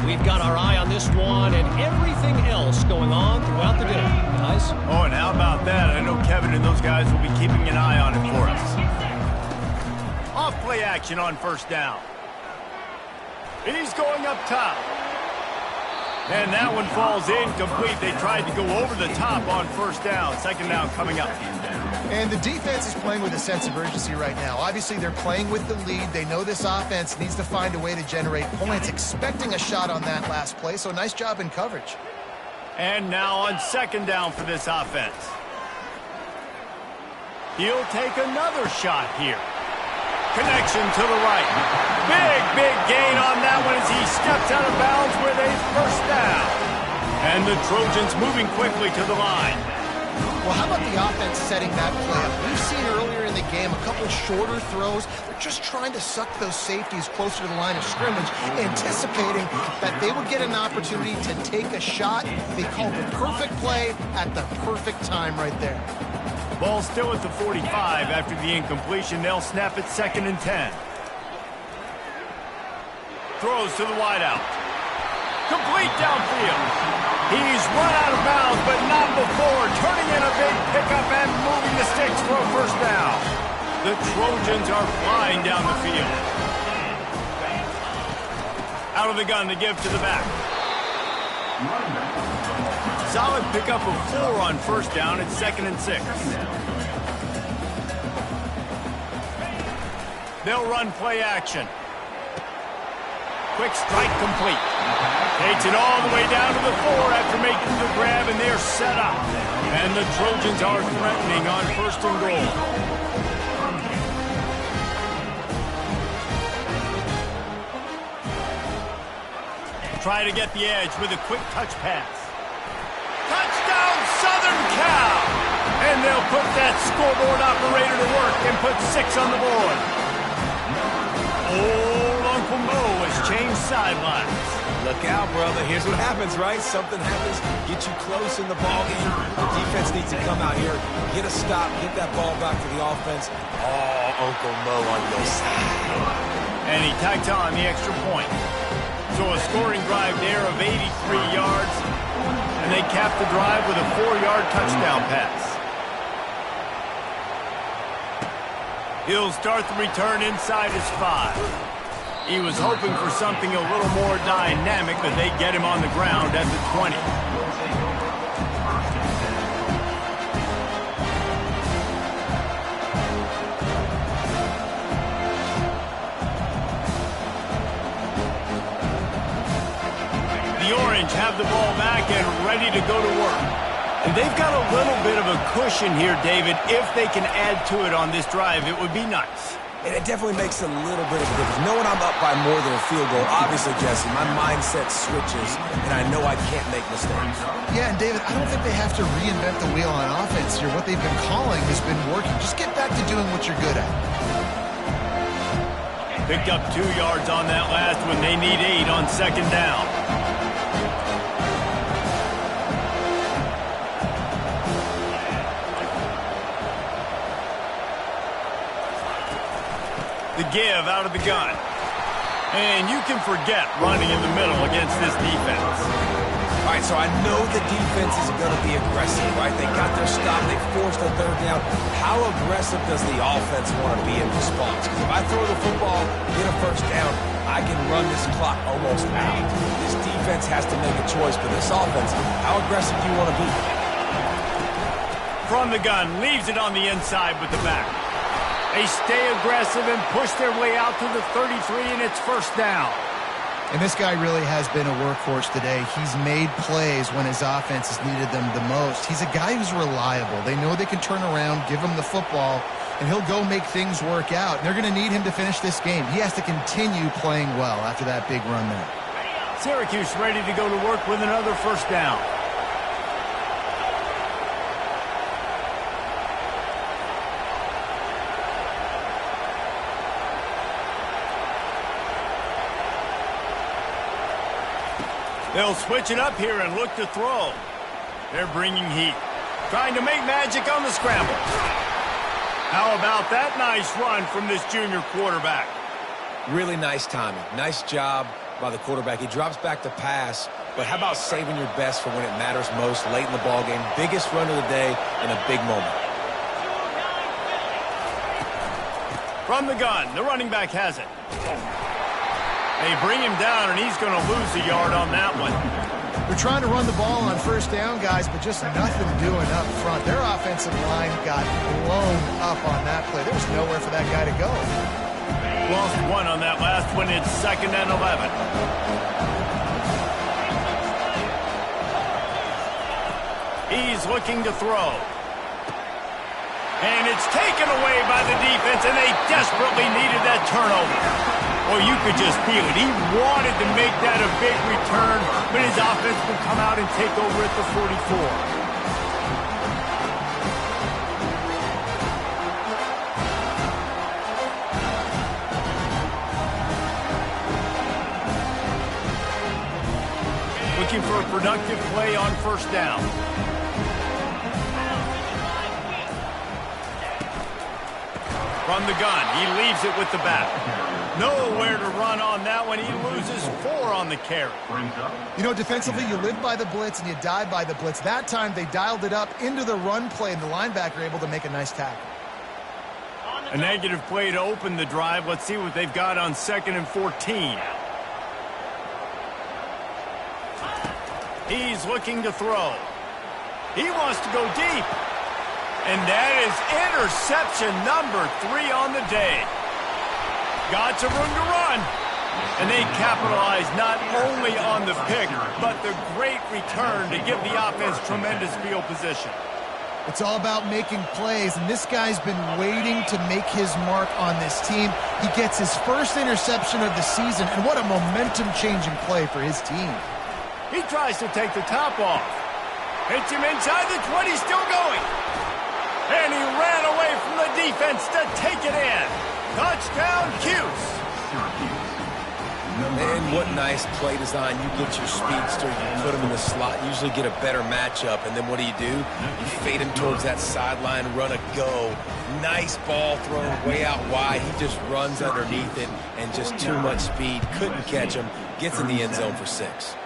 We've got our eye on this one and everything else going on throughout the day, guys. Oh, and how about that? I know Kevin and those guys will be keeping an eye on it for us. Off play action on first down. He's going up top. And that one falls incomplete. They tried to go over the top on first down. Second down coming up. And the defense is playing with a sense of urgency right now. Obviously, they're playing with the lead. They know this offense needs to find a way to generate points, expecting a shot on that last play. So nice job in coverage. And now on second down for this offense. He'll take another shot here. Connection to the right. Big gain on that one as he steps out of bounds with a first down. And the Trojans moving quickly to the line. Well, how about the offense setting that play up? We've seen earlier in the game a couple shorter throws. They're just trying to suck those safeties closer to the line of scrimmage, anticipating that they would get an opportunity to take a shot. They called the perfect play at the perfect time right there. Ball still at the 45 after the incompletion. They'll snap it 2nd and 10. Throws to the wideout. Complete downfield. He's run out of bounds, but not before turning in a big pickup and moving the sticks for a first down. The Trojans are flying down the field. Out of the gun to give to the back. Solid pickup of 4 on first down at 2nd and 6. They'll run play action. Quick strike complete. Takes it all the way down to the 4 after making the grab, and they're set up. And the Trojans are threatening on 1st and goal. Try to get the edge with a quick touch pass. Touchdown, Southern Cal! And they'll put that scoreboard operator to work and put 6 on the board. Old Uncle Mo has changed sidelines. Look out, brother. Here's what happens, right? Something happens, get you close in the ballgame. The defense needs to come out here, get a stop, get that ball back to the offense. Oh, Uncle Mo on your side. And he tacked on the extra point. So a scoring drive there of 83 yards. And they cap the drive with a 4-yard touchdown pass. He'll start the return inside his 5. He was hoping for something a little more dynamic, but they get him on the ground at the 20. The Orange have the ball back and ready to go to work. And they've got a little bit of a cushion here, David. If they can add to it on this drive, it would be nice. And it definitely makes a little bit of a difference. Knowing I'm up by more than a field goal, obviously, Jesse, my mindset switches, and I know I can't make mistakes. Yeah, and David, I don't think they have to reinvent the wheel on offense here. What they've been calling has been working. Just get back to doing what you're good at. Picked up 2 yards on that last one. They need 8 on 2nd down. The give out of the gun. And you can forget running in the middle against this defense. All right, so I know the defense is going to be aggressive, right? They got their stop. They forced a 3rd down. How aggressive does the offense want to be in response? Because if I throw the football, get a 1st down, I can run this clock almost out. This defense has to make a choice for this offense. How aggressive do you want to be? From the gun, leaves it on the inside with the back. They stay aggressive and push their way out to the 33, and it's 1st down. And this guy really has been a workhorse today. He's made plays when his offense has needed them the most. He's a guy who's reliable. They know they can turn around, give him the football, and he'll go make things work out. They're going to need him to finish this game. He has to continue playing well after that big run there. Syracuse ready to go to work with another 1st down. They'll switch it up here and look to throw. They're bringing heat. Trying to make magic on the scramble. How about that nice run from this junior quarterback? Really nice timing. Nice job by the quarterback. He drops back to pass, but how about saving your best for when it matters most late in the ballgame? Biggest run of the day in a big moment. From the gun, the running back has it. They bring him down, and he's going to lose a yard on that one. They're trying to run the ball on 1st down, guys, but just nothing doing up front. Their offensive line got blown up on that play. There was nowhere for that guy to go. Lost 1 on that last one. It's 2nd and 11. He's looking to throw. And it's taken away by the defense, and they desperately needed that turnover. Well, you could just feel it. He wanted to make that a big return, but his offense would come out and take over at the 44. Looking for a productive play on first down. From the gun, he leaves it with the back. Nowhere to run on that one. He loses 4 on the carry. You know, defensively, you live by the blitz and you die by the blitz. That time, they dialed it up into the run play, and the linebacker able to make a nice tackle. A negative play to open the drive. Let's see what they've got on 2nd and 14. He's looking to throw. He wants to go deep. And that is interception number 3 on the day. Got some room to run. And they capitalize not only on the pick, but the great return to give the offense tremendous field position. It's all about making plays, and this guy's been waiting to make his mark on this team. He gets his first interception of the season, and what a momentum-changing play for his team. He tries to take the top off. Hits him inside the 20, still going. And he ran away from the defense to take it in. Touchdown, Cuse. Man, what nice play design. You get your speedster, you put him in the slot, usually get a better matchup, and then what do? You fade him towards that sideline, run a go. Nice ball thrown way out wide. He just runs underneath it, and just too much speed. Couldn't catch him. Gets in the end zone for 6.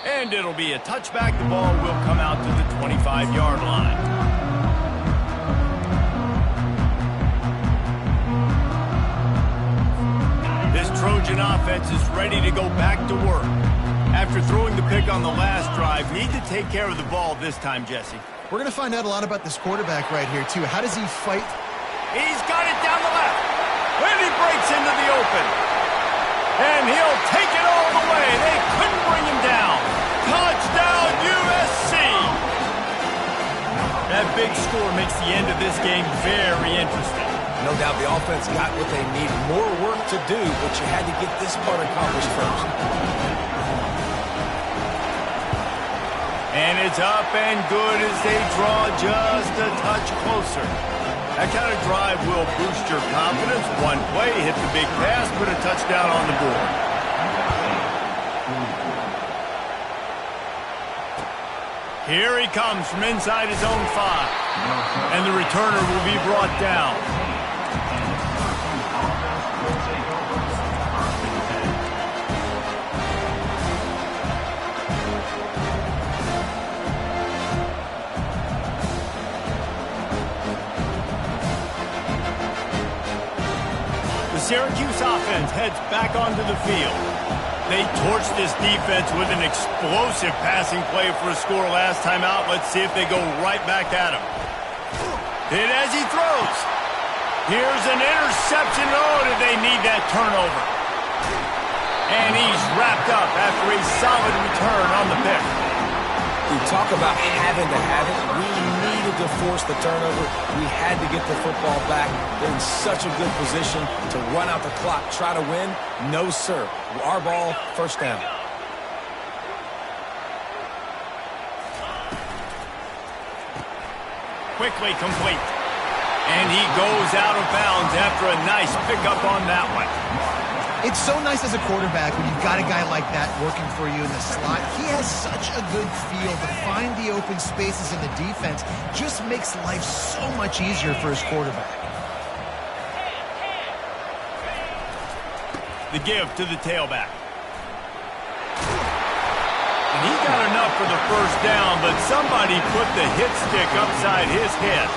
And it'll be a touchback. The ball will come out to the 25-yard line. This Trojan offense is ready to go back to work. After throwing the pick on the last drive, need to take care of the ball this time, Jesse. We're going to find out a lot about this quarterback right here, too. How does he fight? He's got it down the left. And he breaks into the open. And he'll take it all the way. They couldn't bring him down. Touchdown, USC! That big score makes the end of this game very interesting. No doubt the offense got what they need. More work to do, but you had to get this part accomplished first. And it's up and good as they draw just a touch closer. That kind of drive will boost your confidence. One play, hit the big pass, put a touchdown on the board. Here he comes from inside his own 5. And the returner will be brought down. The Syracuse offense heads back onto the field. They torched this defense with an explosive passing play for a score last time out. Let's see if they go right back at him. Hit as he throws. Here's an interception. Oh, did they need that turnover? And he's wrapped up after a solid return on the pick. You talk about having to have it. We needed to force the turnover. We had to get the football back. They're in such a good position to run out the clock, try to win. No, sir. Our ball, first down. Quickly complete. And he goes out of bounds after a nice pickup on that one. It's so nice as a quarterback when you've got a guy like that working for you in the slot. He has such a good feel to find the open spaces in the defense. Just makes life so much easier for his quarterback. The give to the tailback. And he got enough for the first down, but somebody put the hit stick upside his head.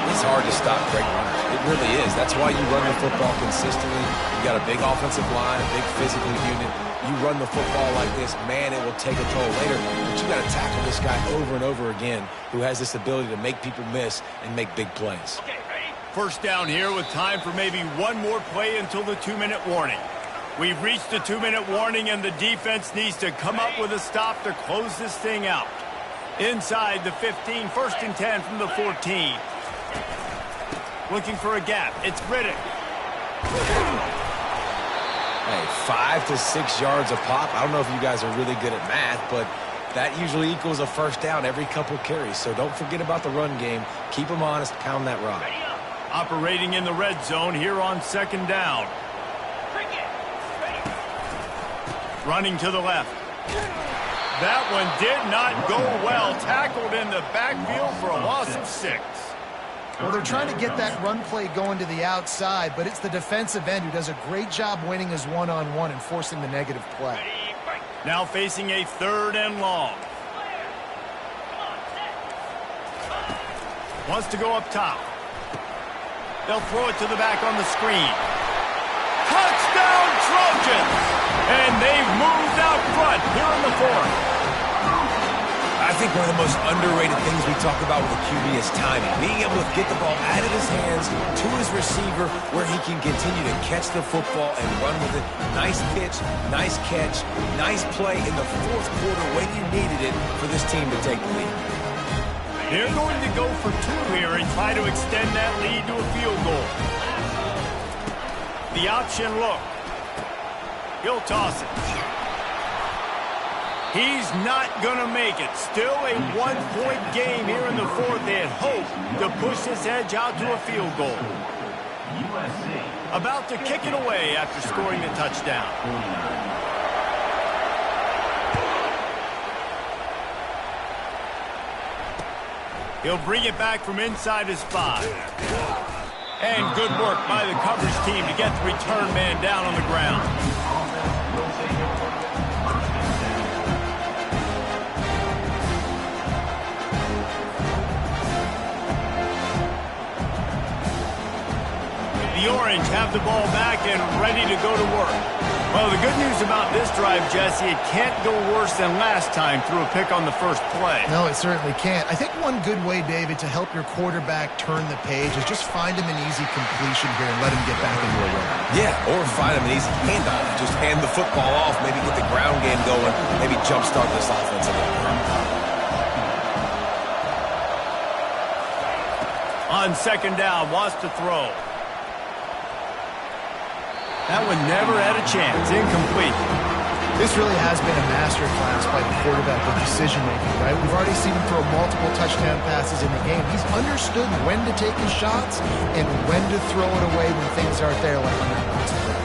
It's hard to stop great runners. It really is. That's why you run the football consistently. You got a big offensive line, a big physical unit. You run the football like this, man, it will take a toll later. But you got to tackle this guy over and over again who has this ability to make people miss and make big plays. First down here with time for maybe one more play until the 2-minute warning. We've reached the 2-minute warning, and the defense needs to come up with a stop to close this thing out. Inside the 15, 1st and 10 from the 14. Looking for a gap. It's Riddick. Hey, 5 to 6 yards a pop. I don't know if you guys are really good at math, but that usually equals a first down every couple carries. So don't forget about the run game. Keep them honest. Pound that rock. Operating in the red zone here on 2nd down. Running to the left. That one did not go well. Tackled in the backfield for a loss of 6. Well, they're trying to get that run play going to the outside, but it's the defensive end who does a great job winning his one-on-one and forcing the negative play. Now facing a 3rd and long. Wants to go up top. They'll throw it to the back on the screen. Touchdown, Trojans! And they've moved out front here in the 4th. I think one of the most underrated things we talk about with a QB is timing. Being able to get the ball out of his hands to his receiver where he can continue to catch the football and run with it. Nice pitch, nice catch, nice play in the 4th quarter when you needed it for this team to take the lead. They're going to go for 2 here and try to extend that lead to a field goal. The option look. He'll toss it. He's not going to make it. Still a 1-point game here in the 4th. They had hoped to push this edge out to a field goal. About to kick it away after scoring the touchdown. He'll bring it back from inside his 5. And good work by the coverage team to get the return man down on the ground. The Orange have the ball back and ready to go to work. Well, the good news about this drive, Jesse, it can't go worse than last time through a pick on the first play. No, it certainly can't. I think one good way, David, to help your quarterback turn the page is just find him an easy completion here and let him get back into a run. Yeah, or find him an easy handoff. Just hand the football off, maybe get the ground game going, maybe jumpstart this offense a little bit. On 2nd down, wants to throw. That one never had a chance. Incomplete. This really has been a masterclass by the quarterback of decision-making, right? We've already seen him throw multiple touchdown passes in the game. He's understood when to take his shots and when to throw it away when things aren't there, like on that last play.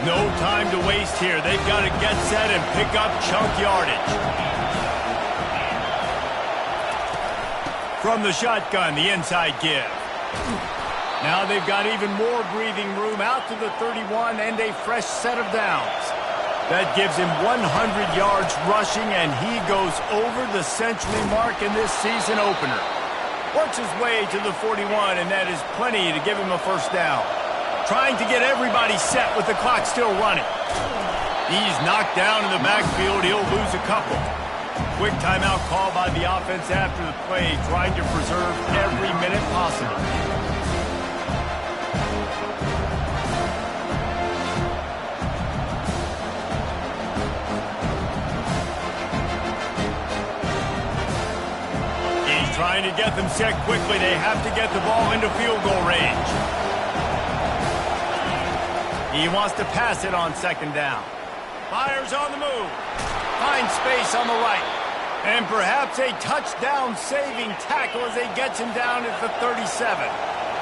No time to waste here. They've got to get set and pick up chunk yardage. From the shotgun, the inside give. Now they've got even more breathing room out to the 31 and a fresh set of downs. That gives him 100 yards rushing, and he goes over the century mark in this season opener. Works his way to the 41, and that is plenty to give him a first down. Trying to get everybody set with the clock still running. He's knocked down in the backfield. He'll lose a couple. Quick timeout call by the offense after the play, trying to preserve every minute possible. He's trying to get them set quickly. They have to get the ball into field goal range. He wants to pass it on 2nd down. Fires on the move. Finds space on the right. And perhaps a touchdown-saving tackle as they gets him down at the 37.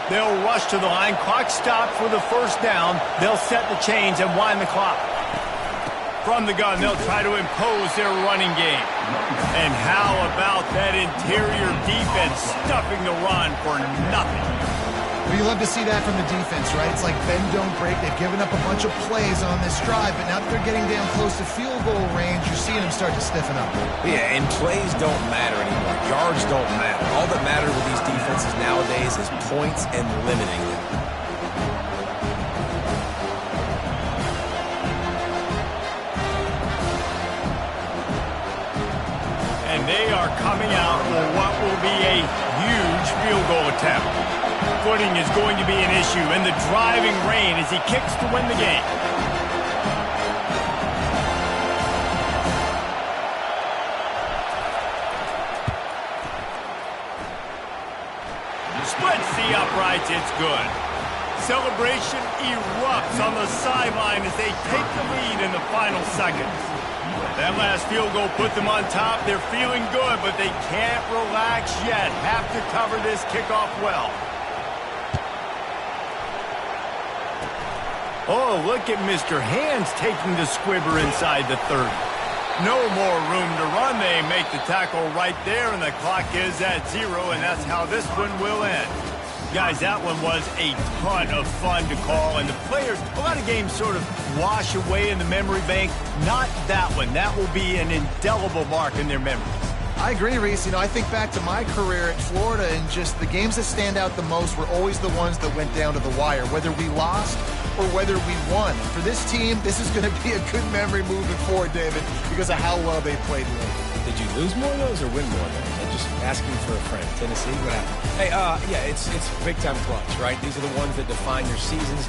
They'll rush to the line. Clock stopped for the first down. They'll set the chains and wind the clock. From the gun, they'll try to impose their running game. And how about that interior defense stuffing the run for nothing? Well, you love to see that from the defense, right? It's like bend, don't break. They've given up a bunch of plays on this drive, but now that they're getting down close to field goal range, you're seeing them start to stiffen up. Yeah, and plays don't matter anymore. Yards don't matter. All that matters with these defenses nowadays is points and limiting them. And they are coming out for what will be a huge field goal attempt. Footing is going to be an issue, and the driving rain as he kicks to win the game. decides it's good. Celebration erupts on the sideline as they take the lead in the final seconds. That last field goal put them on top. They're feeling good, but they can't relax yet. Have to cover this kickoff well. Oh, look at Mr. Hands taking the squibber inside the 30. No more room to run. They make the tackle right there, and the clock is at 0, and that's how this one will end. Guys, that one was a ton of fun to call, and the players, a lot of games sort of wash away in the memory bank. Not that one. That will be an indelible mark in their memories. I agree, Reese. I think back to my career at Florida, and just the games that stand out the most were always the ones that went down to the wire, whether we lost or whether we won. And for this team, this is going to be a good memory moving forward, David, because of how well they played lately. Did you lose more of those or win more of those? I'm just asking for a friend. Tennessee, what happened? Hey, yeah, it's big-time clutch, right? These are the ones that define your seasons.